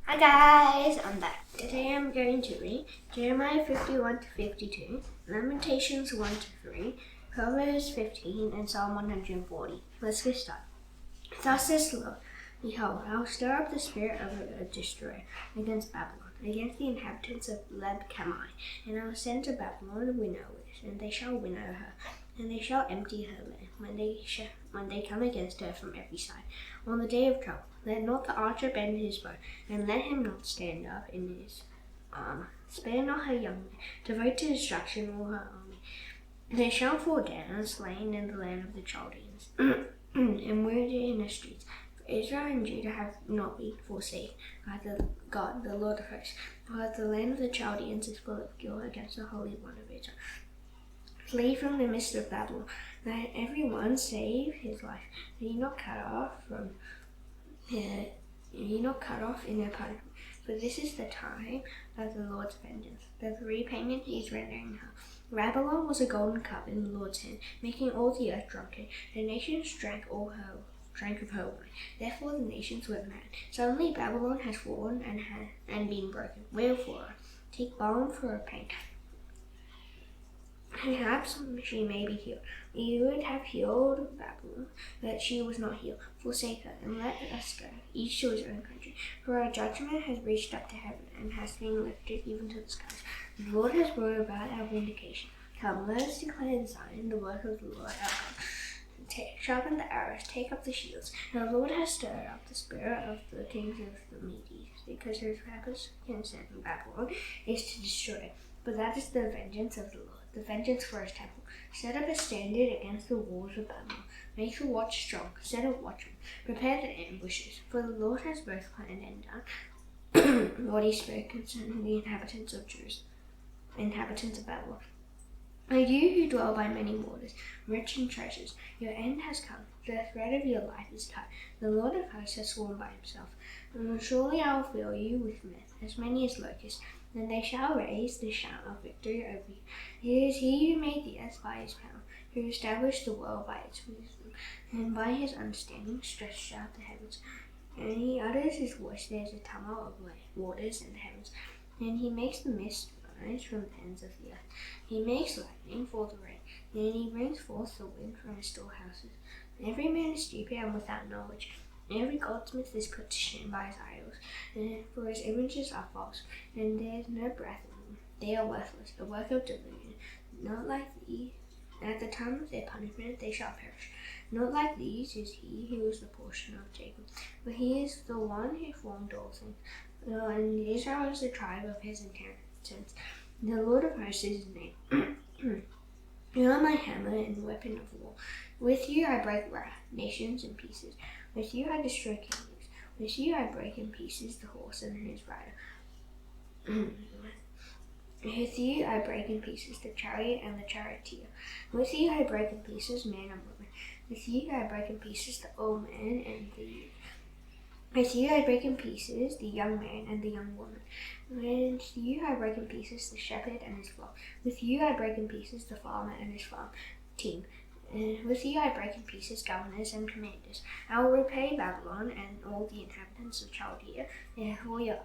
Hi guys, I'm back. Today I'm going to read Jeremiah 51 to 52, Lamentations 1 to 3, Proverbs 15, and Psalm 140. Let's get started. Thus says the Lord, Behold, I will stir up the spirit of a destroyer against Babylon, against the inhabitants of Lamentations, and I will send to Babylon winnowers, and they shall winnow her, and they shall empty her land when they come against her from every side. On the day of trouble, let not the archer bend his bow, and let him not stand up in his armor. Spare not her young men, devote to destruction all her army. They shall fall down, slain in the land of the Chaldeans, and wounded in the streets. For Israel and Judah have not been forsaken by the God, the Lord of hosts, but the land of the Chaldeans is full of guilt against the Holy One of Israel. Flee from the midst of Babylon, let every one save his life. Be not cut off in their punishment, for this is the time of the Lord's vengeance, the repayment he is rendering her. Babylon was a golden cup in the Lord's hand, making all the earth drunken. The nations drank of her wine. Therefore the nations went mad. Suddenly Babylon has fallen and been broken. Wail for her. Take balm for her pain. Perhaps she may be healed. You would have healed Babylon, but she was not healed. Forsake her, and let us go, each to his own country. For our judgment has reached up to heaven, and has been lifted even to the skies. The Lord has brought about our vindication. Come, let us declare in Zion the work of the Lord our God. Sharpen the arrows, take up the shields. The Lord has stirred up the spirit of the kings of the Medes, because his purpose concerning Babylon is to destroy it. But that is the vengeance of the Lord, the vengeance for his temple. Set up a standard against the walls of Babylon. Make the watch strong. Set a watchman. Prepare the ambushes. For the Lord has both planned and done what he spoke concerning the inhabitants of Babylon. O you who dwell by many waters, rich in treasures, your end has come. The thread of your life is cut. The Lord of hosts has sworn by himself. Surely I will fill you with men, as many as locusts. Then they shall raise the shout of victory over you. It is he who made the earth by his power, who established the world by its wisdom, and by his understanding stretched out the heavens. And he utters his voice, there is a tumult of waters in the heavens. And he makes the mist rise from the ends of the earth. He makes lightning for the rain, and he brings forth the wind from his storehouses. Every man is stupid and without knowledge. Every goldsmith is put to shame by his idols, for his images are false, and there is no breath in them. They are worthless, the work of delusion. Not like these, at the time of their punishment they shall perish. Not like these is he who is the portion of Jacob, for he is the one who formed all things, and Israel is the tribe of his inheritance. The Lord of hosts is his name. You are my hammer and weapon of war. With you I break nations in pieces. With you I destroy kingdoms. With you I break in pieces the horse and his rider. With you I break in pieces the chariot and the charioteer. With you I break in pieces man and woman. With you I break in pieces the old man and the youth. With you I break in pieces the young man and the young woman. With you I break in pieces the shepherd and his flock. With you I break in pieces the farmer and his farm team. With you I break in pieces governors and commanders. I will repay Babylon and all the inhabitants of Chaldea, therefore your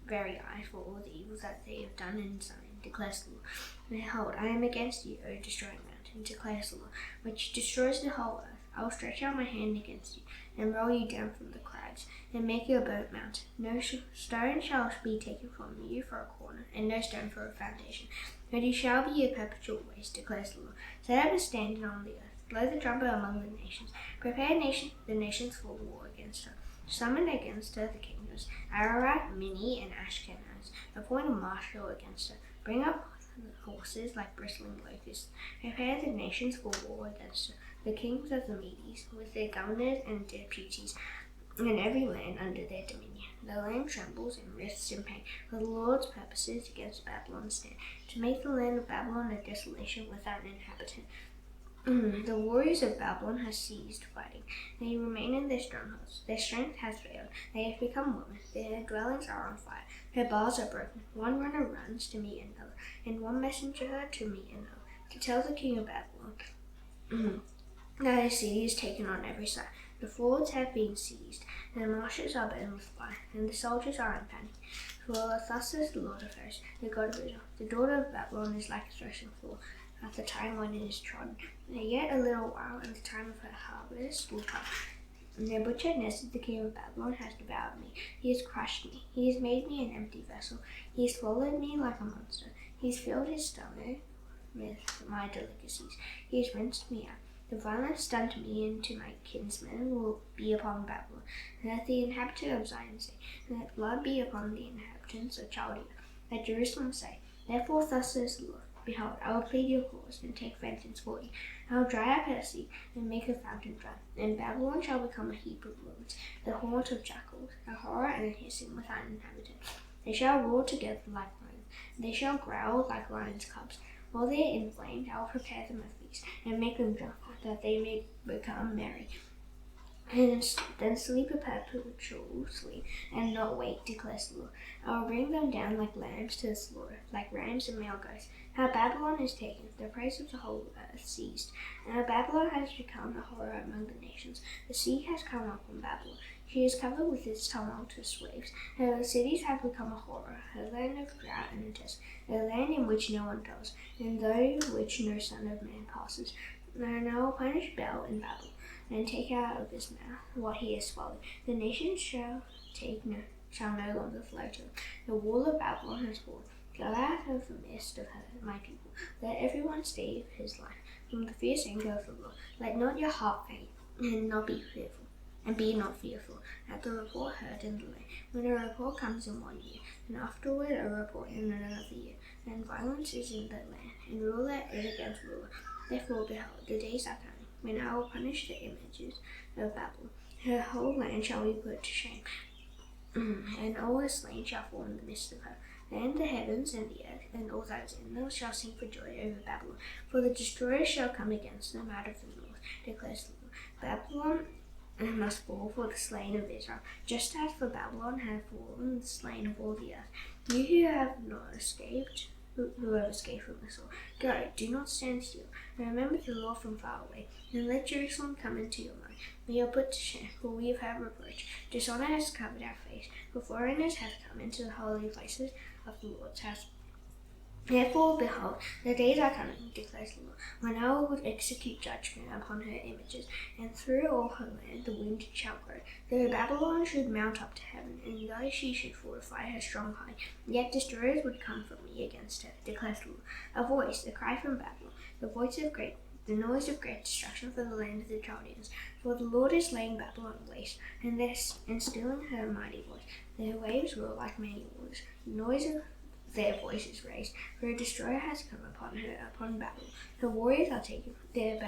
very eyes, for all the evils that they have done in Zion, declares the Lord. Behold, I am against you, O destroying mountain, declares the Lord, which destroys the whole earth. I will stretch out my hand against you, and roll you down from the crags, and make you a burnt mountain. No stone shall be taken from you for a corner, and no stone for a foundation. But you shall be a perpetual waste, declares the Lord. Set up a standard on the earth. Blow the trumpet among the nations. Prepare the nations for war against her. Summon against her the kingdoms, Ararat, Mini, and Ashkenaz. Appoint a marshal against her. Bring up horses like bristling locusts. Prepare the nations for war against her. The kings of the Medes, with their governors and deputies, and every land under their dominion. The land trembles and writhes in pain, for the Lord's purposes against Babylon stand, to make the land of Babylon a desolation without an inhabitant. The warriors of Babylon have ceased fighting. They remain in their strongholds. Their strength has failed. They have become women. Their dwellings are on fire. Their bars are broken. One runner runs to meet another, and one messenger to meet another, to tell the king of Babylon that his city is taken on every side. The fords have been seized, and the marshes are burned with fire, and the soldiers are in panic. For thus says the Lord of hosts, the God of Israel, the daughter of Babylon is like a threshing floor at the time when it is trodden. And yet a little while, and the time of her harvest will come. Nebuchadnezzar, the king of Babylon, has devoured me. He has crushed me. He has made me an empty vessel. He has swallowed me like a monster. He has filled his stomach with my delicacies. He has rinsed me out. The violence done to me and to my kinsmen will be upon Babylon, and let the inhabitant of Zion say, and let blood be upon the inhabitants of Chaldea. Let Jerusalem say, therefore thus says the Lord, behold, I will plead your cause and take vengeance for you. I will dry up her sea and make her fountain dry, and Babylon shall become a heap of ruins, the haunt of jackals, a horror and a hissing without an inhabitant. They shall roar together like lions, they shall growl like lions' cubs. While they are inflamed, I will prepare them a feast, and make them drunk, that they may become merry, and then sleep a perpetual sleep, and not wake, declares the Lord. I will bring them down like lambs to the slaughter, like rams and male goats. How Babylon is taken, the praise of the whole earth seized. And how Babylon has become a horror among the nations. The sea has come up on Babylon. She is covered with its tumultuous waves. Her cities have become a horror, a land of drought and a desert, a land in which no one dwells, and through which no son of man passes. And I will punish Bel in Babel, and take out of his mouth what he has swallowed. The nations shall no longer flow to him. The wall of Babylon has fallen. Go out of the midst of her, my people. Let everyone save his life from the fierce anger of the Lord. Let not your heart faint, and not be fearful. And be not fearful at the report heard in the land, when a report comes in 1 year, and afterward a report in another year, and violence is in the land, and ruler is against ruler. Therefore, behold, the days are coming, when I will punish the images of Babylon. Her whole land shall be put to shame, and all her slain shall fall in the midst of her. Then the heavens and the earth, and all that is in them, shall sing for joy over Babylon. For the destroyer shall come against them out of the north, declares the Lord. Babylon must fall for the slain of Israel, just as for Babylon have fallen the slain of all the earth. You who have not escaped, who have escaped from the sword, go, do not stand still, and remember the Lord from far away, and let Jerusalem come into your mind. We are put to shame, for we have had reproach. Dishonor has covered our face, for foreigners have come into the holy places of the Lord's house. Therefore, behold, the days are coming, declares the Lord, when I will execute judgment upon her images, and through all her land the wind shall grow. Though Babylon should mount up to heaven, and though she should fortify her strong height, yet destroyers would come from me against her, declares the Lord. A voice, a cry from Babylon, the noise of great destruction for the land of the Chaldeans. For the Lord is laying Babylon waste, and stilling her mighty voice. Their waves roar like many waters. The noise of their voices raised, for a destroyer has come upon her, upon Babel. Her warriors are taken, their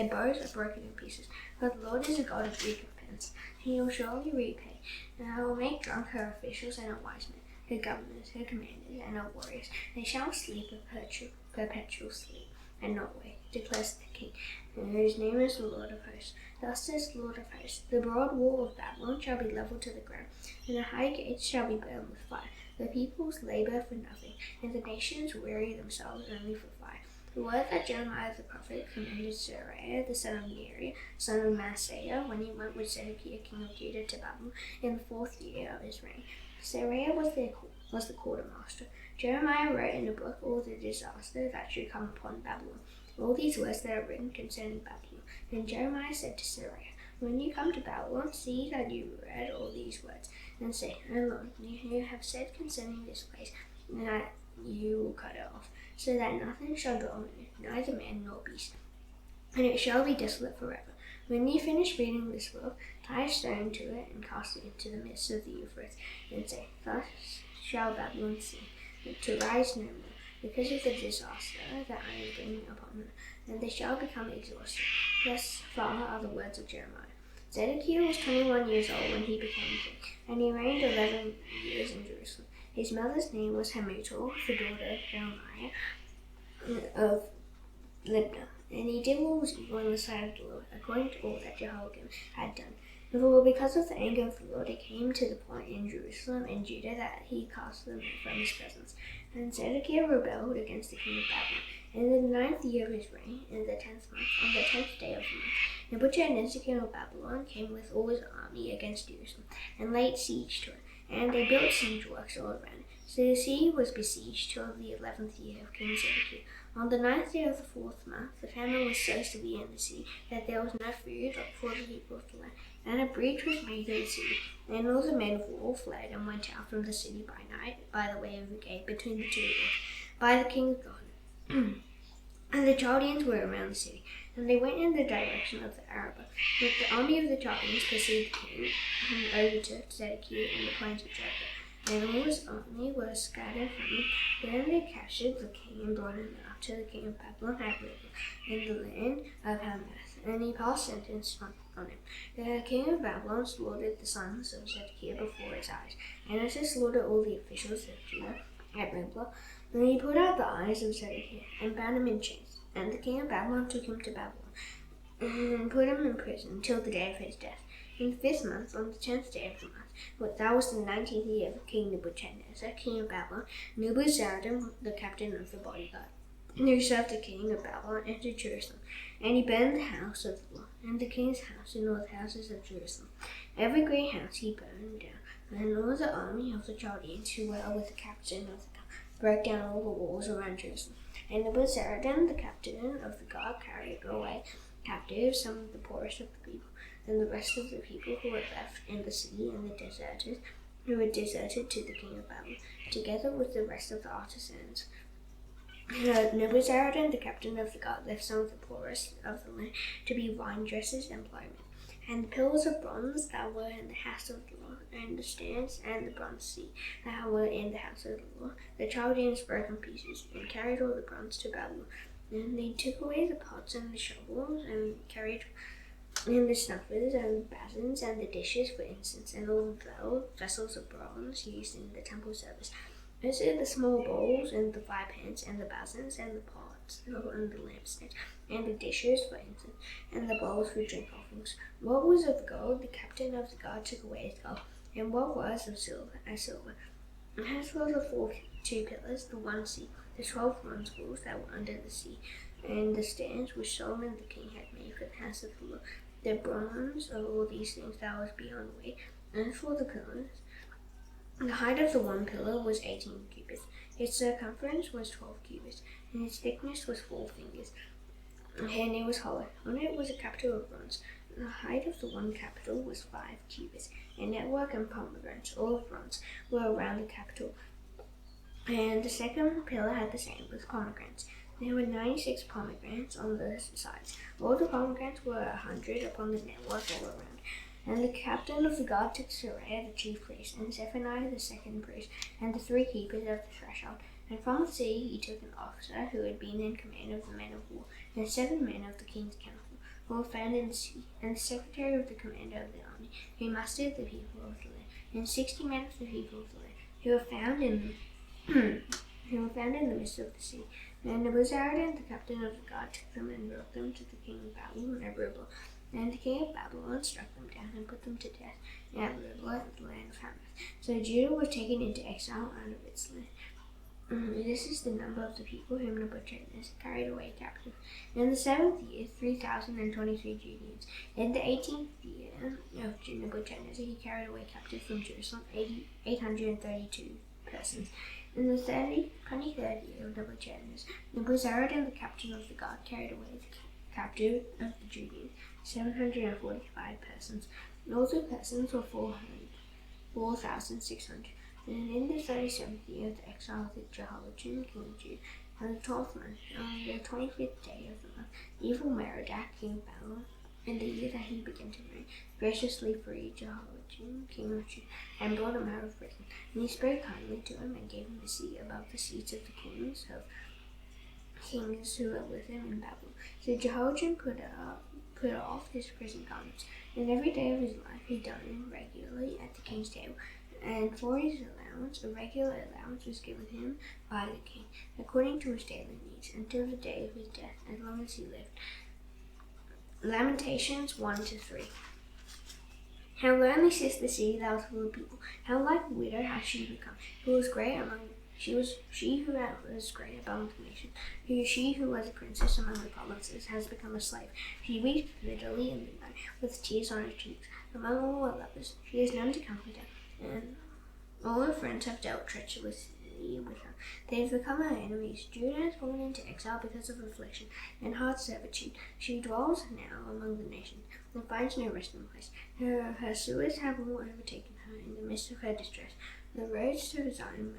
bows are broken in pieces. For the Lord is a God of recompense. He will surely repay, and I will make drunk her officials and her wise men, her governors, her commanders, and her warriors. They shall sleep a perpetual sleep, and not wake, declares the King, whose name is the Lord of hosts. Thus says the Lord of hosts, the broad wall of Babylon shall be leveled to the ground, and the high gates shall be burned with fire. The peoples labor for nothing, and the nations weary themselves only for fire. The word that Jeremiah the prophet commanded Seraiah the son of Neriah, son of Maaseiah, when he went with Zedekiah king of Judah to Babylon in the 4th year of his reign. Seraiah was the quartermaster. Jeremiah wrote in a book all the disaster that should come upon Babylon, all these words that are written concerning Babylon. Then Jeremiah said to Seraiah, when you come to Babylon, see that you read all these words, and say, O Lord, you have said concerning this place, that you will cut it off, so that nothing shall dwell in it, neither man nor beast, and it shall be desolate forever. When you finish reading this book, tie a stone to it, and cast it into the midst of the Euphrates, and say, thus shall Babylon seem, to rise no more, because of the disaster that I am bringing upon her, and they shall become exhausted. Thus far are the words of Jeremiah. Zedekiah was 21 years old when he became king, and he reigned 11 years in Jerusalem. His mother's name was Hamutal, the daughter of Jeremiah of Libnah, and he did what was evil in the sight of the Lord, according to all that Jehoiakim had done. For because of the anger of the Lord, it came to the point in Jerusalem and Judah that he cast them from his presence. And Zedekiah rebelled against the king of Babylon. In the 9th year of his reign, in the 10th month, on the 10th day of the month, Nebuchadnezzar king of Babylon came with all his army against Jerusalem, and laid siege to it. And they built siege works all around it. So the city was besieged till the 11th year of King Zedekiah. On the 9th day of the 4th month, the famine was so severe in the city that there was no food for the people of the land. And a breach was made in the city, and all the men of war fled and went out from the city by night by the way of the gate between the two walls, by the king's garden. And the Chaldeans were around the city, and they went in the direction of the Arabah. But the army of the Chaldeans pursued the king, and overtook Zedekiah in the plains of Jericho. And all his army were scattered from him. Then they captured the king and brought him up to the king of Babylon at Riblah, in the land of Hamath, and he passed sentence on him. The king of Babylon slaughtered the sons of Zedekiah before his eyes, and also slaughtered all the officials of Judah at Riblah. Then he put out the eyes of Zedekiah and bound him in chains. And the king of Babylon took him to Babylon and put him in prison till the day of his death. In the 5th month, on the 10th day of the month, but that was the 19th year of King Nebuchadnezzar, king of Babylon, Nebuzaradan, the captain of the bodyguard, who served the king of Babylon, entered Jerusalem. And he burned the house of the Lord, and the king's house, and all the houses of Jerusalem. Every great house he burned down, and all the army of the Chaldeans who were with the captain of the guard broke down all the walls around Jerusalem. And Nebuzaradan, the captain of the guard, carried away captive some of the poorest of the people, and the rest of the people who were left in the city, and the deserters who had deserted to the king of Babylon, together with the rest of the artisans. Nebuzaradan, the captain of the guard, left some of the poorest of the land to be vine dressers and plowmen. And the pillars of bronze that were in the house of the Lord, and the stands and the bronze seat that were in the house of the Lord, the Chaldeans broke in pieces, and carried all the bronze to Babylon. And they took away the pots and the shovels, and carried in the snuffers and the basins and the dishes for incense, and all the vessels of bronze used in the temple service. Also the small bowls and the fire pans and the basins and the pots and the lampstands and the dishes for incense and the bowls for drink offerings. What was of gold, the captain of the guard took away as gold, and what was of silver as silver. And as for the two pillars, the one seat, the 12 bronze balls that were under the seat, and the stands which Solomon the king had made for the house of the Lord, the bronze of all these things that was beyond weight. And for the pillars, the height of the one pillar was 18 cubits, its circumference was 12 cubits, and its thickness was 4 fingers, and it was hollow. On it was a capital of bronze. The height of the one capital was 5 cubits, and network and pomegranates, all of bronze, were around the capital. And the second pillar had the same, with pomegranates. There were 96 pomegranates on the sides. All the pomegranates were 100 upon the network all around. And the captain of the guard took Seraiah the chief priest, and Zephaniah the second priest, and the 3 keepers of the threshold. And from the city he took an officer who had been in command of the men of war, and 7 men of the king's council, who were found in the city, and the secretary of the commander of the army, who mustered the people of the land, and 60 men of the people of the land, who were found in the midst of the sea. And Nebuzaradan, the captain of the guard, took them and brought them to the king of Babylon at Riblah. And the king of Babylon struck them down and put them to death at Riblah in the land of Hamath. So Judah was taken into exile out of its land. This is the number of the people whom Nebuchadnezzar carried away captive. In the 7th year, 3,023 Judeans. In the 18th year of Nebuchadnezzar, he carried away captive from Jerusalem 832 persons. In the 23rd year of Nebuchadnezzar, Nebuzaradan, the captain of the guard, carried away the captive of the Judeans, 745 persons. And all the persons were 4,600. And in the 37th year of the exile of Jehoiachin, king of Judah, on the 12th month, on the 25th day of the month, Evil-Merodach, king of Babylon, in the year that he began to reign, graciously freed Jehoiachin, king of Judah, and brought him out of prison. And he spoke kindly to him, and gave him a seat above the seats of the kings who were with him in Babylon. So Jehoiachin put off his prison garments, and every day of his life he dined regularly at the king's table. And for his allowance, a regular allowance was given him by the king, according to his daily needs, until the day of his death, as long as he lived. Lamentations 1-3. How lonely sits the city that was full of people. How like a widow has she become, who was great among she who was great among the nations. She who was a princess among the provinces has become a slave. She weeps bitterly in midnight, with tears on her cheeks. Among all her lovers, she has none to comfort her, and all her friends have dealt treacherously with her. They have become her enemies. Judah has fallen into exile because of affliction and hard servitude. She dwells now among the nations and finds no resting place. Her pursuers have all overtaken her in the midst of her distress. The roads to Zion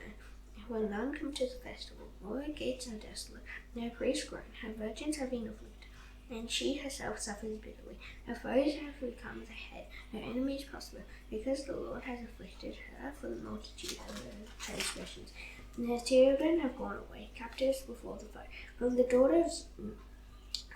where none come to the festival. All her gates are desolate. No priests groan. Her virgins have been afflicted, and she herself suffers bitterly. Her foes have become the head. Her enemies prosper, because the Lord has afflicted her for the multitude of her transgressions. And her children have gone away, captives before the foe. From the daughter of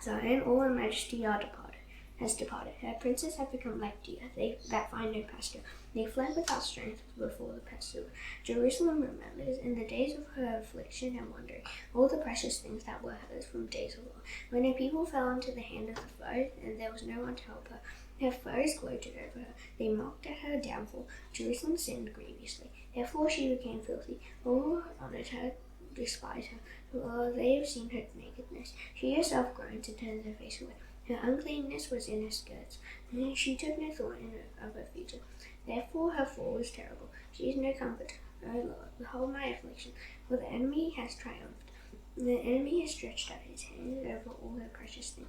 Zion, all her majesty has departed. Her princes have become like deer, that find no pasture. They fled without strength before the pursuer. Jerusalem remembers, in the days of her affliction and wandering, all the precious things that were hers from days of old. When her people fell into the hand of the foe, and there was no one to help her, her foes gloated over her. They mocked at her downfall. Jerusalem sinned grievously. Therefore she became filthy. All who honored her despise her. For they have seen her nakedness. She herself groaned and turned her face away. Her uncleanness was in her skirts, and she took no thought of her future. Therefore her fall was terrible. She is no comfort. O Lord, behold my affliction, for the enemy has triumphed. The enemy has stretched out his hand over all her precious things.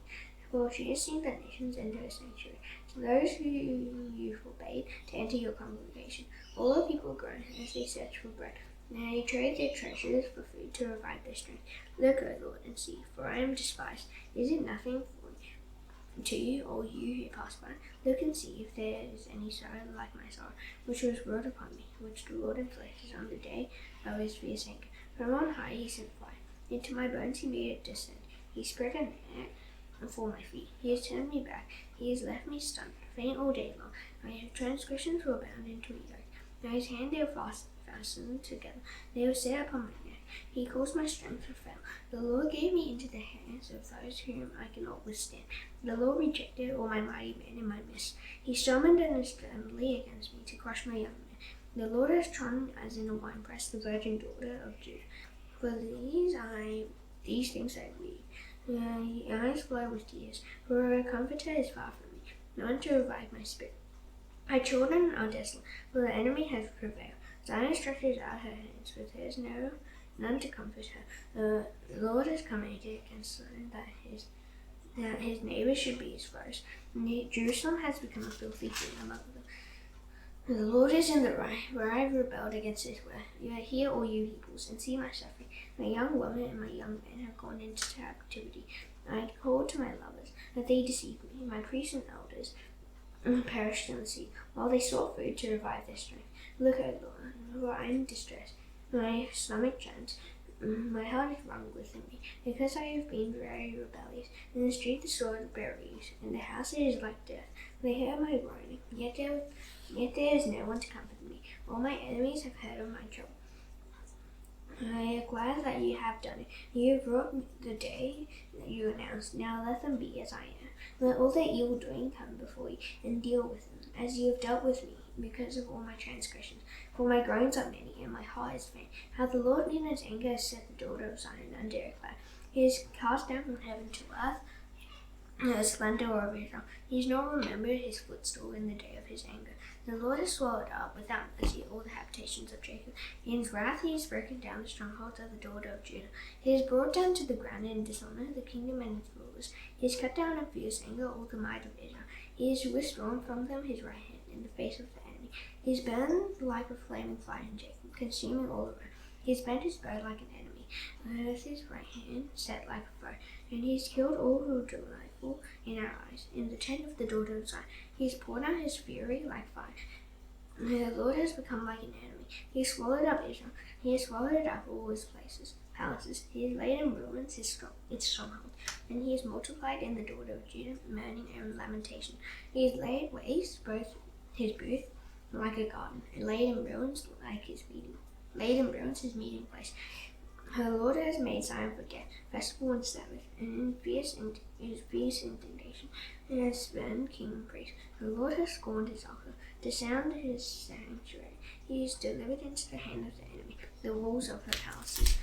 For she has seen the nations enter her sanctuary, to those who you forbade to enter your congregation. All the people groan as they search for bread. Now they trade their treasures for food to revive their strength. Look, O Lord, and see, for I am despised. Is it nothing to you, all you who pass by? Look and see if there is any sorrow like my sorrow, which was brought upon me, which the Lord inflicted on the day of his fierce anger. From on high he sent fire. Into my bones he made it descend. He spread a net for my feet. He has turned me back. He has left me stunned, faint all day long. My transgressions were bound into a yoke. Now his hand they were fastened together. They were set upon my neck. He caused my strength to fail. The Lord gave me into the hands of those whom I cannot withstand. The Lord rejected all my mighty men in my midst. He summoned an assembly against me to crush my young men. The Lord has trodden as in a winepress the virgin daughter of Judah. For these things I weep. My eyes flow with tears, for a comforter is far from me, none to revive my spirit. My children are desolate, for the enemy has prevailed. Zion stretches out her hands, but there is none to comfort her. The Lord has commanded against Zion that his neighbors should be his foes. Jerusalem has become a filthy thing among them. The Lord is in the right, where I have rebelled against his word. You are here, all you peoples, and see my suffering. My young women and my young men have gone into captivity. I had called to my lovers, but they deceived me. My priests and elders perished in the sea, while they sought food to revive their strength. Look, O Lord, for I am distressed. My stomach churns. My heart is wrung within me, because I have been very rebellious. In the street the sword buries, in the house it is like death. They hear my groaning, yet there is no one to comfort me. All my enemies have heard of my trouble. I am glad that you have done it. You have brought the day that you announced. Now let them be as I am. Let all their evil doing come before you, and deal with them, as you have dealt with me, because of all my transgressions. For my groans are many, and my heart is faint. How the Lord in his anger has set the daughter of Zion under a cloud. He has cast down from heaven to earth the splendor of Israel. He has not remembered his footstool in the day of his anger. The Lord has swallowed up without mercy all the habitations of Jacob. In his wrath he has broken down the strongholds of the daughter of Judah. He has brought down to the ground in dishonor the kingdom and its rulers. He has cut down in fierce anger all the might of Israel. He has withdrawn from them his right hand in the face of the enemy. He has burned like a flaming fire in Jacob, consuming all around. He has bent his bow like an enemy, with his right hand set like a foe, and he has killed all who are delightful in our eyes. In the tent of the daughter of Zion, he has poured out his fury like fire. The Lord has become like an enemy. He has swallowed up Israel. He has swallowed up all his palaces. He has laid in ruins its stronghold, and he has multiplied in the daughter of Judah mourning and lamentation. He has laid waste both his booth like a garden, and laid in ruins his meeting place. The Lord has made Zion forget festival and Sabbath, and in fierce indignation has spurned king praise. The Lord has scorned his altar, to sound his sanctuary. He is delivered into the hand of the enemy, the walls of her palaces.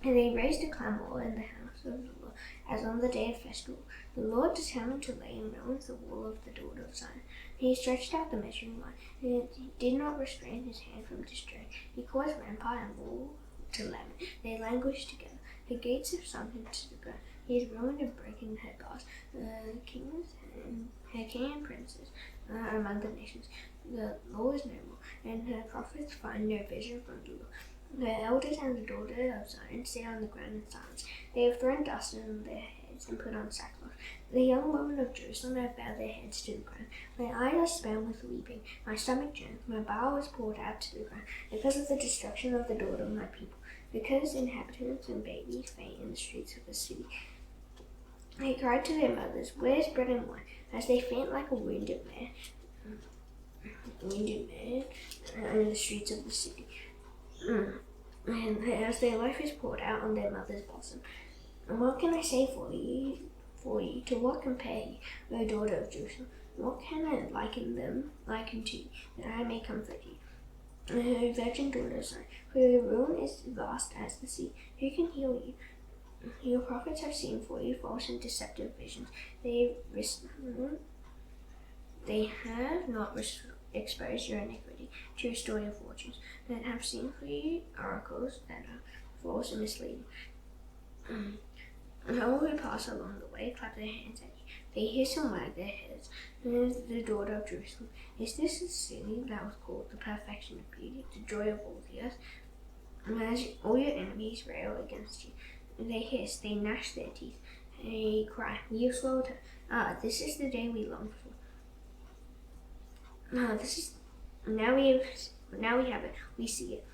And they raised a clamor in the house of the Lord, as on the day of festival. The Lord determined to lay in ruins the wall of the daughter of Zion. He stretched out the measuring line, and he did not restrain his hand from destroying. He caused rampart and wall to lament. They languished together. The gates have sunk into the ground. He has ruined and broken her bars. Her king and princes are among the nations. The law is no more, and her prophets find no vision from the Lord. The elders and the daughter of Zion sit on the ground in silence. They have thrown dust on their heads and put on sackcloth. The young women of Jerusalem have bowed their heads to the ground. My eyes are spent with weeping. My stomach churns. My bowel is poured out to the ground because of the destruction of the daughter of my people, because inhabitants and babies faint in the streets of the city. They cried to their mothers, "Where's bread and wine?" As they faint like a wounded man in the streets of the city. And as their life is poured out on their mother's bosom. And what can I say for you? To what compare you, O daughter of Jerusalem? What can I liken to you, that I may comfort you? O virgin daughter of Zion, for your ruin is vast as the sea. Who can heal you? Your prophets have seen for you false and deceptive visions. They have not exposed your iniquity to restore your fortunes, that have seen for you oracles that are false and misleading. And all who pass along the way clap their hands at you. They hiss and wag their heads. The daughter of Jerusalem, is this the city that was called the perfection of beauty, the joy of all the earth? And as all your enemies rail against you, they hiss, they gnash their teeth, they cry, "We have swallowed her. Ah, this is the day we longed for. Now we have it. We see it.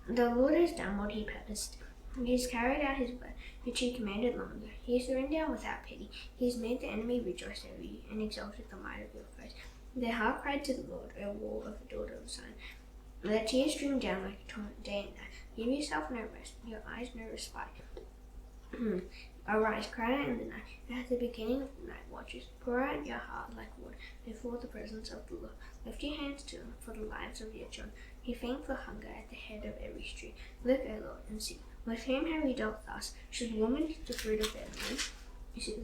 The Lord has done what he purposed. He has carried out his word, which he commanded long ago. He has thrown down without pity. He has made the enemy rejoice over you, and exalted the might of your foes. Their heart cried to the Lord, O wall of the daughter of Zion. Their tears streamed down like a torrent day and night. Give yourself no rest, your eyes no respite. Arise, cry out in the night, and at the beginning of the night watches. Pour out your heart like water before the presence of the Lord. Lift your hands to him for the lives of your children. He faint for hunger at the head of every street. Look, O Lord, and see. With whom have we dealt thus? Should woman eat the fruit of their womb,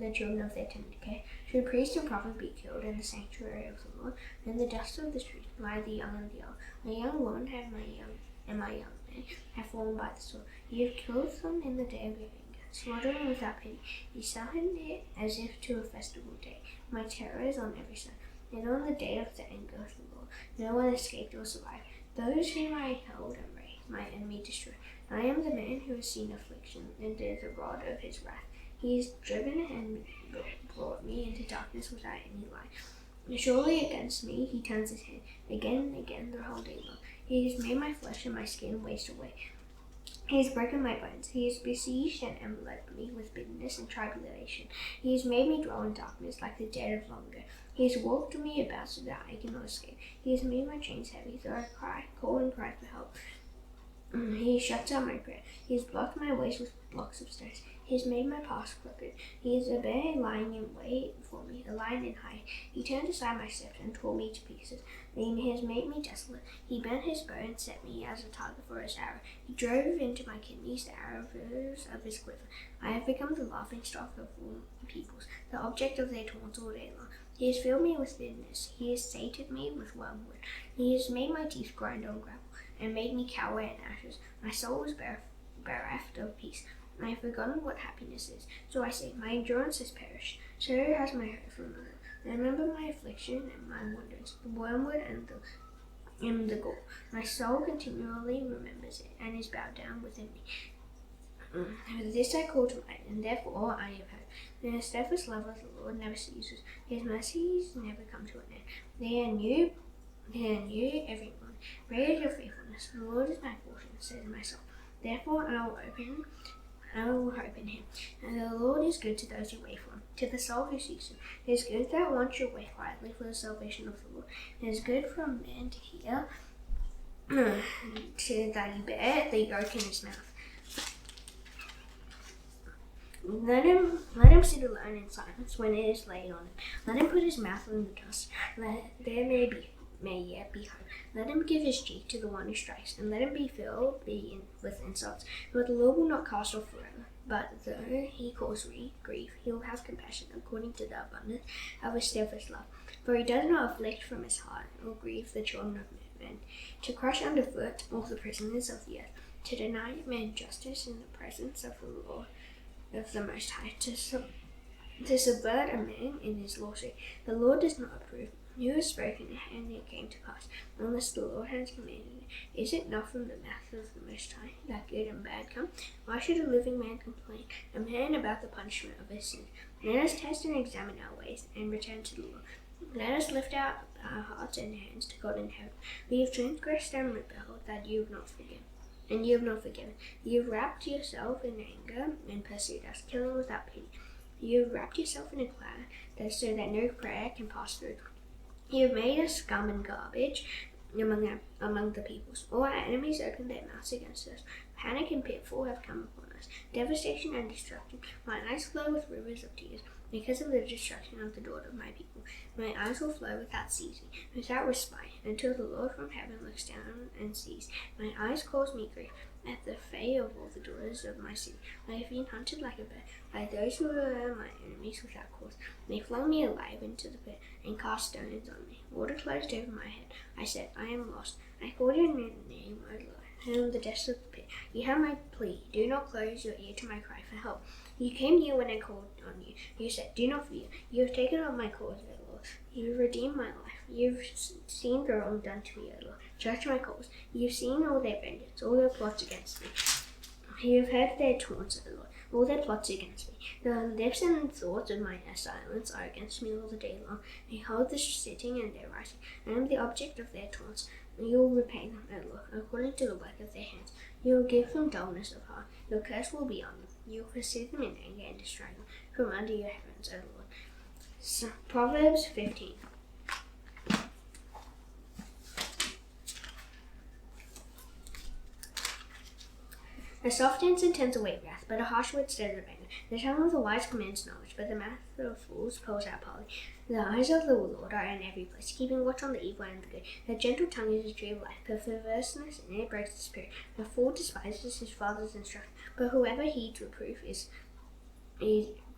the children of their tender care? Should priest and prophet be killed in the sanctuary of the Lord? In the dust of the street lie the young and the old. My young woman and my young man have fallen by the sword. You have killed them in the day of your anger, slaughtering without pity. You summoned it as if to a festival day. My terror is on every side. And on the day of the anger of the Lord, no one escaped or survived. Those whom I held and raised, my enemy destroyed. I am the man who has seen affliction, and the rod of his wrath. He has driven and brought me into darkness without any light. Surely against me he turns his hand, again and again the whole day long. He has made my flesh and my skin waste away. He has broken my bones. He has besieged and enveloped me with bitterness and tribulation. He has made me dwell in darkness like the dead of long ago. He has walked me about so that I cannot escape. He has made my chains heavy, so I call and cry for help. He shuts out my prayer. He has blocked my ways with blocks of stones. He has made my paths crooked. He is a bear lying in wait for me, a lion in hiding. He turned aside my steps and tore me to pieces. He has made me desolate. He bent his bow and set me as a target for his arrow. He drove into my kidneys the arrows of his quiver. I have become the laughing stock of all peoples, the object of their taunts all day long. He has filled me with bitterness. He has sated me with wormwood. He has made my teeth grind on gravel, and made me cower in ashes. My soul is bereft of peace. I have forgotten what happiness is. So I say, my endurance has perished. So has my hope from the Lord. I remember my affliction and my wonders, the wormwood and the gall. My soul continually remembers it, and is bowed down within me. For this I call to mind, and therefore I have heard. The steadfast love of the Lord never ceases. His mercies never come to an end. They are new every morning. Great is your faithfulness. The Lord is my portion, says my soul. Therefore I will hope in him. And the Lord is good to those who wait for him, to the soul who seeks him. It is good that one should wait quietly for the salvation of the Lord. It is good for a man to hear that he bear the yoke in his mouth. Let him sit alone in silence when it is laid on him. Let him put his mouth in the dust. There may yet be hope. Let him give his cheek to the one who strikes, and let him be filled with insults. But the Lord will not cast off forever. But though he cause grief, he will have compassion according to the abundance of his steadfast love. For he does not afflict from his heart, or grieve the children of men, to crush underfoot all the prisoners of the earth, to deny man justice in the presence of the Lord of the Most High, to subvert a man in his lawsuit. The Lord does not approve. You have spoken, and it came to pass, unless the Lord has commanded it. Is it not from the mouth of the Most High that good and bad come? Why should a living man complain, a man about the punishment of his sin? Let us test and examine our ways, and return to the Lord. Let us lift out our hearts and hands to God in heaven. We have transgressed and rebelled, that you have not forgiven. And you have not forgiven. You have wrapped yourself in anger and pursued us, killing without pity. You have wrapped yourself in a cloud, so that no prayer can pass through. You have made us scum and garbage among the peoples. All our enemies opened their mouths against us. Panic and pitfall have come upon us. Devastation and destruction. My eyes flow with rivers of tears because of the destruction of the daughter of my people. My eyes will flow without ceasing, without respite, until the Lord from heaven looks down and sees. My eyes cause me grief at the fate of all the daughters of my city. I have been hunted like a bird by those who were my enemies without cause. They flung me alive into the pit and cast stones on me. Water closed over my head. I said, I am lost. I called your name, O Lord, in the depths of the pit. You heard my plea. Do not close your ear to my cry for help. You came near when I called on you. You said, do not fear. You have taken up my cause, O Lord. You have redeemed my life. You have seen the wrong done to me, O Lord. Judge my cause. You have seen all their vengeance, all their plots against me. You have heard their taunts, O Lord, all their plots against me. The lips and thoughts of my assailants are against me all the day long. They hold the sitting and their rising. I am the object of their taunts. You will repay them, O Lord, according to the work of their hands. You will give them dullness of heart. Your curse will be on them. You will pursue them in anger and destroy them from under your heavens, O Lord. So, Proverbs 15. A soft answer turns away wrath, but a harsh word stirs up anger. The tongue of the wise commands knowledge, but the mouth of fools pulls out folly. The eyes of the Lord are in every place, keeping watch on the evil and the good. The gentle tongue is a tree of life, but perverseness in it breaks the spirit. The fool despises his father's instruction, but whoever heeds reproof is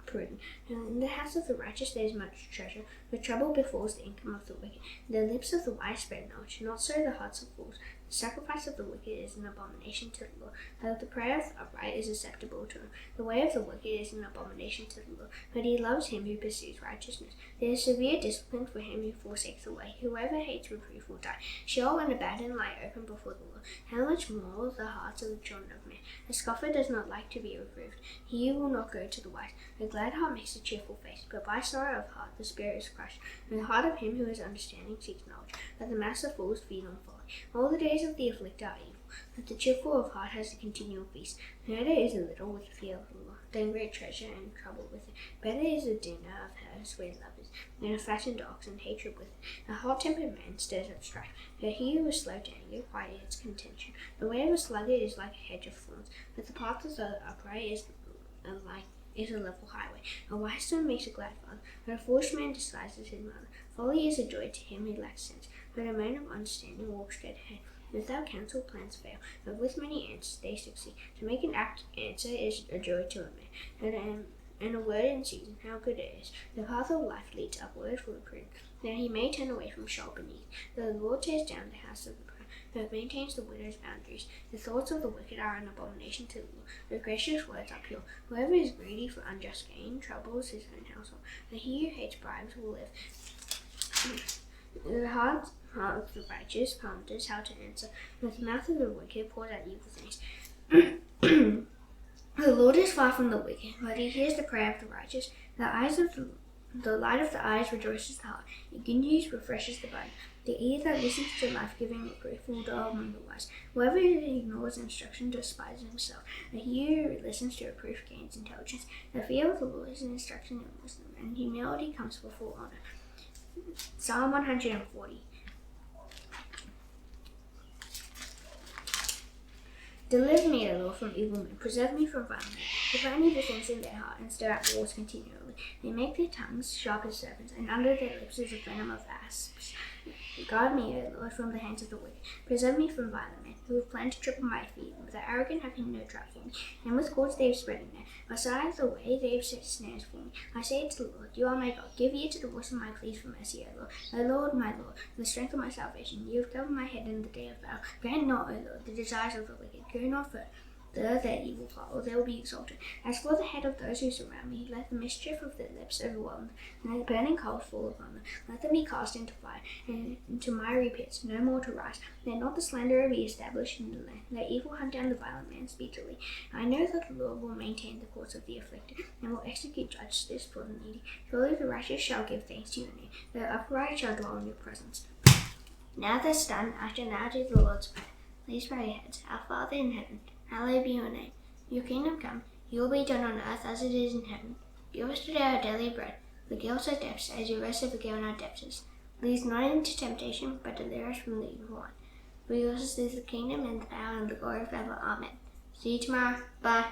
prudent. In the house of the righteous there is much treasure, but trouble befalls the income of the wicked. The lips of the wise spread knowledge, not so the hearts of fools. The sacrifice of the wicked is an abomination to the Lord, but the prayer of the upright is acceptable to him. The way of the wicked is an abomination to the Lord, but he loves him who pursues righteousness. There is severe discipline for him who forsakes the way. Whoever hates reproof will die. Sheol and Abaddon lie open before the Lord. How much more the hearts of the children of men? A scoffer does not like to be reproved. He will not go to the wise. A glad heart makes a cheerful face, but by sorrow of heart the spirit is crushed. And the heart of him who is understanding seeks knowledge, but the mouth of fools feed on folly. All the days of the afflicted are evil, but the cheerful of heart has a continual feast. Better is a little with the fear of the Lord than great treasure and trouble with it. Better is a dinner of hers where love is, than a fattened ox and hatred with it. A hot-tempered man stirs up strife, but he who is slow to anger quiets contention. The way of a sluggard is like a hedge of thorns, but the path of the upright is a level highway. A wise son makes a glad father, but a foolish man despises his mother. Folly is a joy to him who lacks sense, but a man of understanding walks straight ahead. Without counsel, plans fail, but with many answers they succeed. To make an apt answer is a joy to a man, and a word in season, how good it is. The path of life leads upward for the prudent, that he may turn away from Sheol beneath. The Lord tears down the house of the proud, but maintains the widow's boundaries. The thoughts of the wicked are an abomination to the Lord. The gracious words are pure. Whoever is greedy for unjust gain troubles his own household, but he who hates bribes will live. The heart of the righteous ponders how to answer, but the mouth of the wicked pours out evil things. The Lord is far from the wicked, but he hears the prayer of the righteous. The light of the eyes rejoices the heart. Good news refreshes the body. The ear that listens to life-giving reproof will dwell among the wise. Whoever ignores instruction despises himself, but he who listens to reproof gains intelligence. The fear of the Lord is an instruction in wisdom, and humility comes before honor. Psalm 140. Deliver me, O Lord, from evil men. Preserve me from violence. They plan evil things in their heart and stir up wars continually. They make their tongues sharp as serpents, and under their lips is a venom of asps. Guard me, O Lord, from the hands of the wicked. Preserve me from violent men, who have planned to trip on my feet. With the arrogant having no trap for me, and with cords they have spread a net. Beside the way they have set snares for me. I say to the Lord, you are my God. Give ear to the voice of my pleas for mercy, O Lord. O Lord, my Lord, the strength of my salvation. You have covered my head in the day of battle. Grant not, O Lord, the desires of the wicked. Go not further their evil plot, or they will be exalted. As for the head of those who surround me, let the mischief of their lips overwhelm them, and let burning coals fall upon them. Let them be cast into fire, and into miry pits, no more to rise. Let not the slanderer be established in the land. Let evil hunt down the violent man speedily. I know that the Lord will maintain the cause of the afflicted, and will execute justice for the needy. Surely the righteous shall give thanks to your name. The upright shall dwell in your presence. Now thus done, I shall now do the Lord's prayer. Please bow your heads. Our Father in heaven, hallowed be your name. Your kingdom come, your will be done on earth as it is in heaven. Give us today our daily bread. Forgive us our debts as you also forgive our debtors. Lead us not into temptation, but deliver us from the evil one. For yours is the kingdom and the power and the glory forever. Amen. See you tomorrow. Bye.